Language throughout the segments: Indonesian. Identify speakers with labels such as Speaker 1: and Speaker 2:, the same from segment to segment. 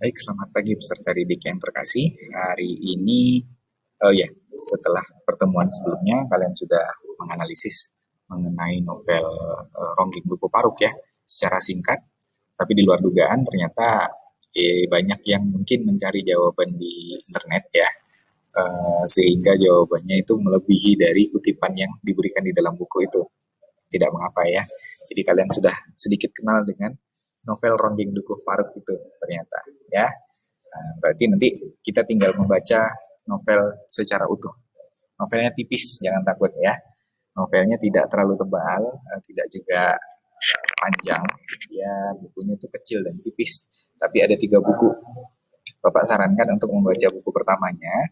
Speaker 1: Baik, selamat pagi peserta didik yang terkasih. Hari ini, setelah pertemuan sebelumnya, kalian sudah menganalisis mengenai novel Ronggeng Duku Paruk ya, secara singkat. Tapi di luar dugaan ternyata banyak yang mungkin mencari jawaban di internet ya, sehingga jawabannya itu melebihi dari kutipan yang diberikan di dalam buku itu. Tidak mengapa ya. Jadi kalian sudah sedikit kenal dengan novel Ronggeng Duku Paruk itu ternyata ya. Berarti nanti kita tinggal membaca novel secara utuh. Novelnya tipis, jangan takut ya. Novelnya tidak terlalu tebal, tidak juga panjang. Ya, bukunya itu kecil dan tipis. Tapi ada 3 buku. Bapak sarankan untuk membaca buku pertamanya.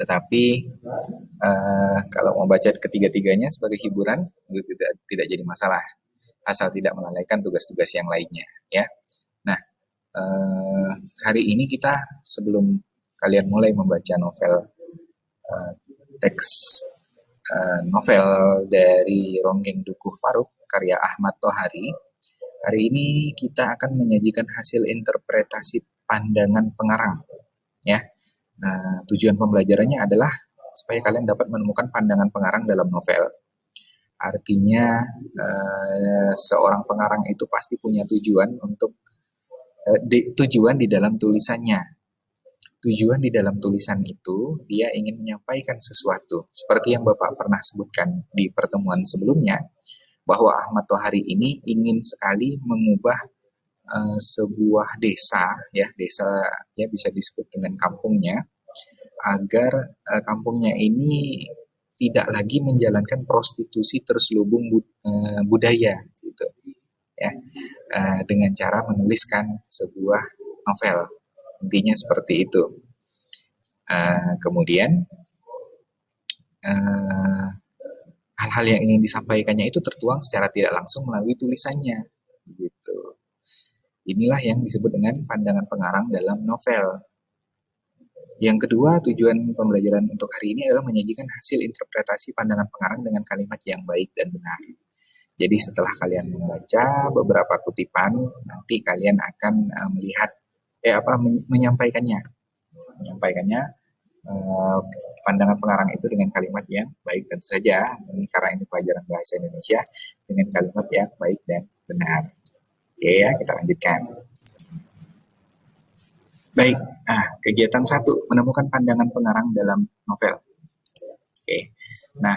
Speaker 1: Tetapi kalau membaca ketiga-tiganya sebagai hiburan, itu tidak jadi masalah. Asal tidak melalaikan tugas-tugas yang lainnya. Ya. Nah, hari ini kita sebelum kalian mulai membaca novel teks novel dari Ronggeng Dukuh Paruk karya Ahmad Tohari, hari ini kita akan menyajikan hasil interpretasi pandangan pengarang ya. Tujuan pembelajarannya adalah supaya kalian dapat menemukan pandangan pengarang dalam novel. Artinya seorang pengarang itu pasti punya tujuan untuk tujuan di dalam tulisannya. Tujuan di dalam tulisan itu dia ingin menyampaikan sesuatu. Seperti yang Bapak pernah sebutkan di pertemuan sebelumnya, bahwa Ahmad Tohari ini ingin sekali mengubah sebuah desa, ya desa ya bisa disebut dengan kampungnya, agar kampungnya ini tidak lagi menjalankan prostitusi terselubung budaya, gitu ya, dengan cara menuliskan sebuah novel. Intinya seperti itu. Kemudian hal-hal yang ingin disampaikannya itu tertuang secara tidak langsung melalui tulisannya. Gitu. Inilah yang disebut dengan pandangan pengarang dalam novel. Yang kedua, tujuan pembelajaran untuk hari ini adalah menyajikan hasil interpretasi pandangan pengarang dengan kalimat yang baik dan benar. Jadi setelah kalian membaca beberapa kutipan, nanti kalian akan melihat menyampaikannya pandangan pengarang itu dengan kalimat yang baik, tentu saja karena ini pelajaran bahasa Indonesia, dengan kalimat yang baik dan benar. Oke ya, kita lanjutkan. Baik, kegiatan 1, menemukan pandangan pengarang dalam novel. Oke, nah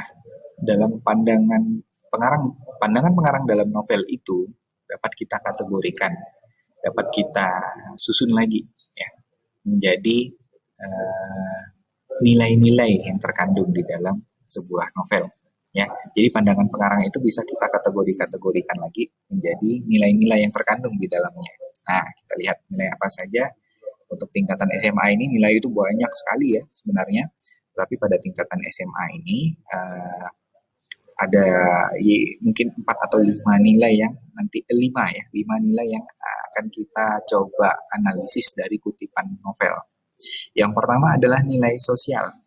Speaker 1: dalam pandangan pengarang dalam novel itu dapat kita kategorikan, dapat kita susun lagi ya, menjadi nilai-nilai yang terkandung di dalam sebuah novel ya. Jadi pandangan pengarang itu bisa kita kategorikan lagi menjadi nilai-nilai yang terkandung di dalamnya. Nah, kita lihat nilai apa saja. Untuk tingkatan SMA ini nilai itu banyak sekali ya sebenarnya. Tapi pada tingkatan SMA ini ada mungkin 4 atau 5 nilai yang nanti 5 nilai yang akan kita coba analisis dari kutipan novel. Yang pertama adalah nilai sosial.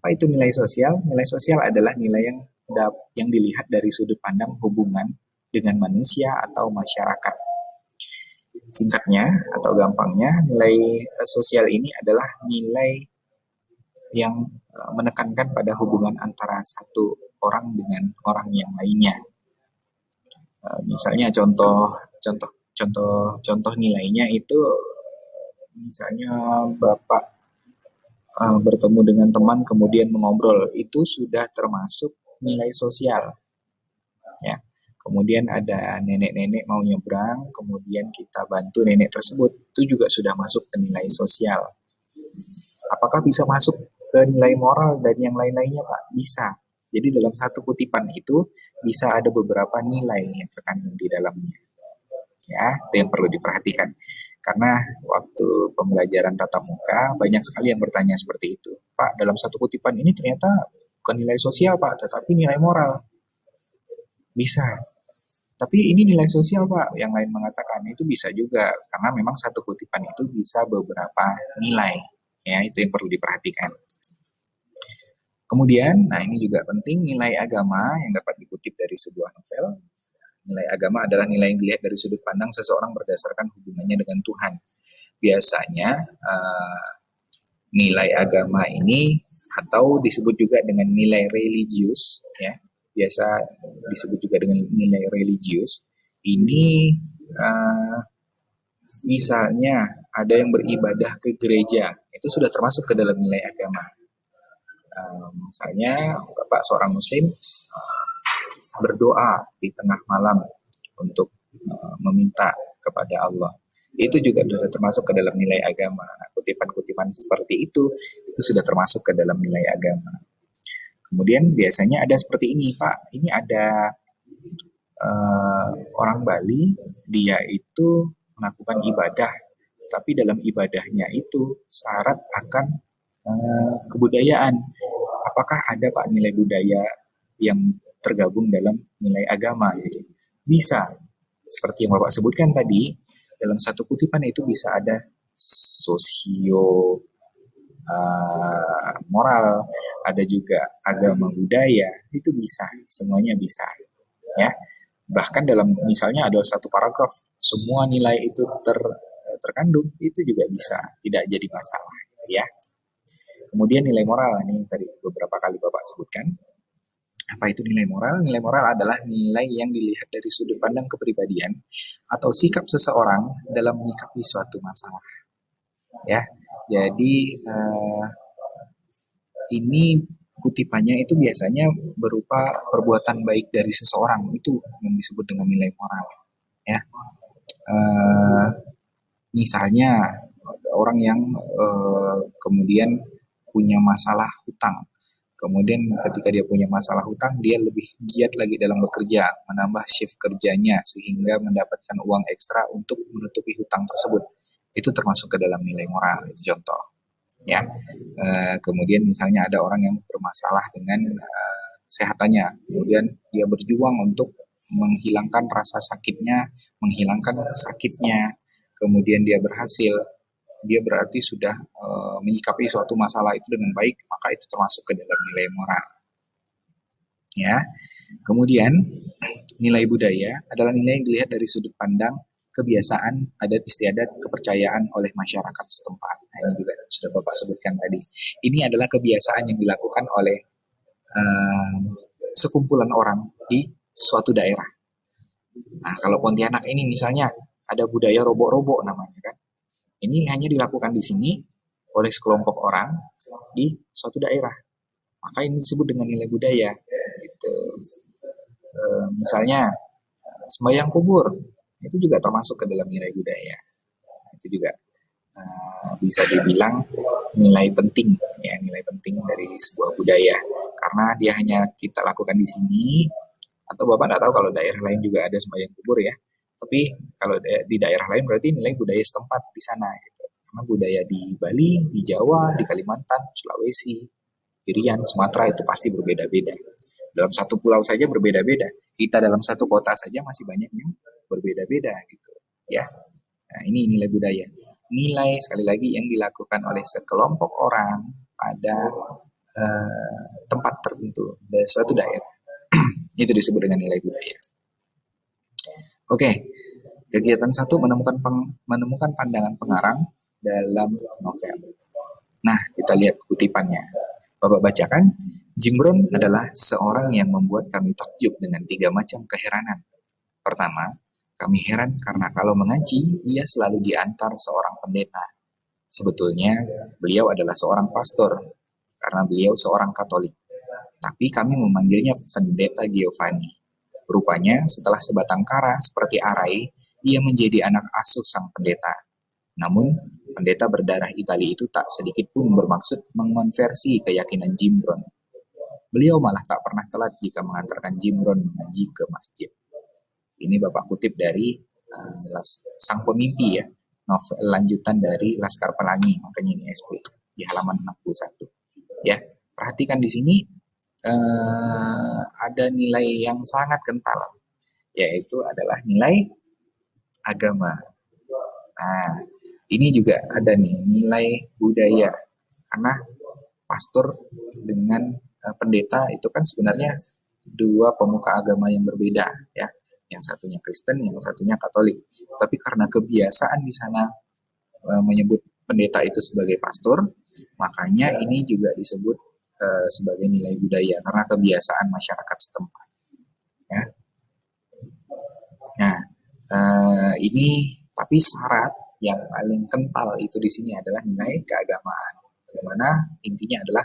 Speaker 1: Apa itu nilai sosial? Nilai sosial adalah nilai yang dilihat dari sudut pandang hubungan dengan manusia atau masyarakat. Singkatnya atau gampangnya, nilai sosial ini adalah nilai yang menekankan pada hubungan antara satu orang dengan orang yang lainnya. Misalnya contoh nilainya itu, misalnya Bapak bertemu dengan teman kemudian mengobrol, itu sudah termasuk nilai sosial ya. Kemudian ada nenek-nenek mau nyebrang, kemudian kita bantu nenek tersebut, itu juga sudah masuk ke nilai sosial. Apakah bisa masuk ke nilai moral dan yang lain-lainnya, Pak? Bisa. Jadi dalam satu kutipan itu bisa ada beberapa nilai yang terkandung di dalamnya. Ya, itu yang perlu diperhatikan. Karena waktu pembelajaran tatap muka banyak sekali yang bertanya seperti itu. Pak, dalam satu kutipan ini ternyata bukan nilai sosial, Pak, tetapi nilai moral. Bisa. Tapi ini nilai sosial, Pak. Yang lain mengatakan itu bisa juga, karena memang satu kutipan itu bisa beberapa nilai. Ya, itu yang perlu diperhatikan. Kemudian, ini juga penting, nilai agama yang dapat dikutip dari sebuah novel. Nilai agama adalah nilai yang dilihat dari sudut pandang seseorang berdasarkan hubungannya dengan Tuhan. biasanya nilai agama ini atau disebut juga dengan nilai religius ya, biasa disebut juga dengan nilai religius ini, misalnya ada yang beribadah ke gereja itu sudah termasuk ke dalam nilai agama. Misalnya Bapak seorang muslim berdoa di tengah malam untuk meminta kepada Allah, itu juga sudah termasuk ke dalam nilai agama. Nah, kutipan-kutipan seperti itu sudah termasuk ke dalam nilai agama. Kemudian biasanya ada seperti ini, Pak. Ini ada orang Bali, dia itu melakukan ibadah, tapi dalam ibadahnya itu syarat akan kebudayaan. Apakah ada Pak nilai budaya yang tergabung dalam nilai agama gitu? Bisa. Seperti yang Bapak sebutkan tadi, dalam satu kutipan itu bisa ada sosio moral, ada juga agama budaya, itu bisa, semuanya bisa, ya. Bahkan dalam misalnya ada satu paragraf, semua nilai itu terkandung, itu juga bisa, tidak jadi masalah, ya. Kemudian nilai moral, ini tadi beberapa kali Bapak sebutkan. Apa itu nilai moral? Nilai moral adalah nilai yang dilihat dari sudut pandang kepribadian atau sikap seseorang dalam menyikapi suatu masalah. Ya, jadi ini kutipannya itu biasanya berupa perbuatan baik dari seseorang, itu yang disebut dengan nilai moral. Ya, misalnya orang yang kemudian punya masalah hutang. Kemudian ketika dia punya masalah hutang, dia lebih giat lagi dalam bekerja, menambah shift kerjanya sehingga mendapatkan uang ekstra untuk menutupi hutang tersebut. Itu termasuk ke dalam nilai moral, itu contoh. Ya, kemudian misalnya ada orang yang bermasalah dengan kesehatannya, kemudian dia berjuang untuk menghilangkan rasa sakitnya, menghilangkan sakitnya, kemudian dia berhasil, dia berarti sudah menyikapi suatu masalah itu dengan baik, maka itu termasuk ke dalam nilai moral. Ya, kemudian nilai budaya adalah nilai yang dilihat dari sudut pandang kebiasaan, adat istiadat, kepercayaan oleh masyarakat setempat. Nah, ini juga sudah Bapak sebutkan tadi. Ini adalah kebiasaan yang dilakukan oleh sekumpulan orang di suatu daerah. Nah, kalau Pontianak ini misalnya ada budaya robok-robok namanya kan. Ini hanya dilakukan di sini oleh sekelompok orang di suatu daerah. Maka ini disebut dengan nilai budaya. Gitu. Misalnya sembahyang kubur itu juga termasuk ke dalam nilai budaya. Itu juga bisa dibilang nilai penting, ya, nilai penting dari sebuah budaya. Karena dia hanya kita lakukan di sini, atau Bapak tidak tahu kalau daerah lain juga ada sembahyang kubur ya. Tapi kalau di daerah lain berarti nilai budaya setempat di sana. Gitu. Karena budaya di Bali, di Jawa, di Kalimantan, Sulawesi, Irian, Sumatera itu pasti berbeda-beda. Dalam satu pulau saja berbeda-beda. Kita dalam satu kota saja masih banyak yang berbeda-beda gitu. Ya. Nah, ini nilai budaya. Nilai sekali lagi yang dilakukan oleh sekelompok orang pada tempat tertentu dari suatu daerah. Itu disebut dengan nilai budaya. Oke, kegiatan 1 menemukan pandangan pengarang dalam novel. Nah, kita lihat kutipannya. Bapak bacakan, Jimron adalah seorang yang membuat kami takjub dengan 3 macam keheranan. Pertama, kami heran karena kalau mengaji, ia selalu diantar seorang pendeta. Sebetulnya, beliau adalah seorang pastor, karena beliau seorang Katolik. Tapi kami memanggilnya pendeta Giovanni. Rupanya, setelah sebatang kara seperti arai, ia menjadi anak asuh sang pendeta. Namun, pendeta berdarah Itali itu tak sedikit pun bermaksud mengonversi keyakinan Jimron. Beliau malah tak pernah telat jika mengantarkan Jimron mengaji ke masjid. Ini Bapak kutip dari Sang Pemimpi ya, novel lanjutan dari Laskar Pelangi, makanya ini SP di halaman 61. Ya, perhatikan di sini ada nilai yang sangat kental, yaitu adalah nilai agama. Nah, ini juga ada nih nilai budaya, karena pastor dengan pendeta itu kan sebenarnya dua pemuka agama yang berbeda ya, yang satunya Kristen, yang satunya Katolik. Tapi karena kebiasaan di sana menyebut pendeta itu sebagai pastor, makanya ini juga disebut sebagai nilai budaya karena kebiasaan masyarakat setempat. Ya. Nah, ini tapi syarat yang paling kental itu di sini adalah nilai keagamaan. Bagaimana intinya adalah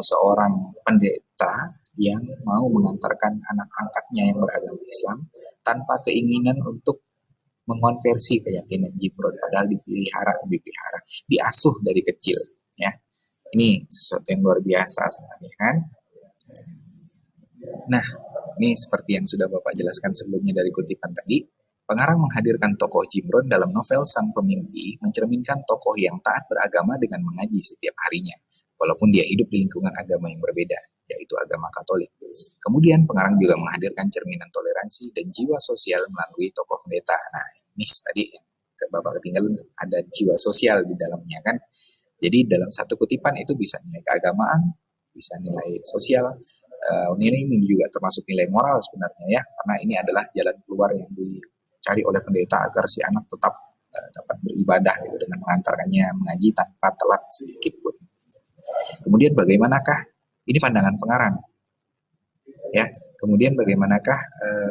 Speaker 1: seorang pendeta yang mau mengantarkan anak angkatnya yang beragama Islam tanpa keinginan untuk mengonversi keyakinan Jimron, padahal dipelihara, diasuh dari kecil. Ya, ini sesuatu yang luar biasa sebenarnya kan. Nah, ini seperti yang sudah Bapak jelaskan sebelumnya dari kutipan tadi, pengarang menghadirkan tokoh Jimron dalam novel Sang Pemimpi mencerminkan tokoh yang taat beragama dengan mengaji setiap harinya, walaupun dia hidup di lingkungan agama yang berbeda, yaitu agama Katolik. Kemudian pengarang juga menghadirkan cerminan toleransi dan jiwa sosial melalui tokoh pendeta. Nah, ini tadi yang Bapak ketinggalan, ada jiwa sosial di dalamnya kan. Jadi dalam satu kutipan itu bisa nilai keagamaan, bisa nilai sosial, ini juga termasuk nilai moral sebenarnya ya, karena ini adalah jalan keluar yang dicari oleh pendeta agar si anak tetap dapat beribadah gitu, dengan mengantarkannya mengaji tanpa telat sedikit pun. Kemudian bagaimanakah ini pandangan pengarang ya? Kemudian bagaimanakah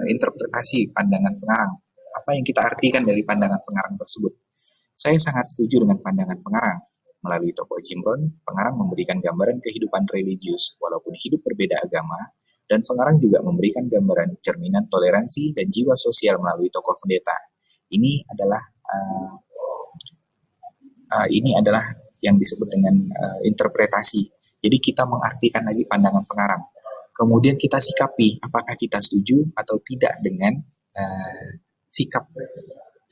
Speaker 1: interpretasi pandangan pengarang? Apa yang kita artikan dari pandangan pengarang tersebut? Saya sangat setuju dengan pandangan pengarang. Melalui tokoh Jimron, pengarang memberikan gambaran kehidupan religius walaupun hidup berbeda agama, dan pengarang juga memberikan gambaran cerminan toleransi dan jiwa sosial melalui tokoh pendeta. Ini adalah yang disebut dengan interpretasi. Jadi kita mengartikan lagi pandangan pengarang. Kemudian kita sikapi apakah kita setuju atau tidak dengan sikap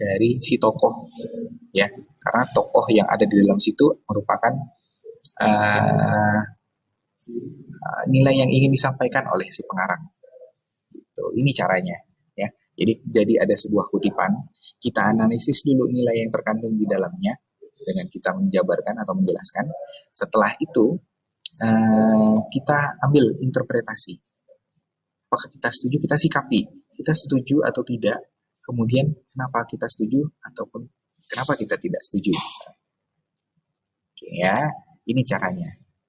Speaker 1: dari si tokoh, ya, karena tokoh yang ada di dalam situ merupakan nilai yang ingin disampaikan oleh si pengarang. Ini caranya, ya. Jadi ada sebuah kutipan, kita analisis dulu nilai yang terkandung di dalamnya dengan kita menjabarkan atau menjelaskan. Setelah itu kita ambil interpretasi. Apakah kita setuju, kita sikapi, kita setuju atau tidak. Kemudian kenapa kita setuju ataupun kenapa kita tidak setuju. Oke ya, ini caranya.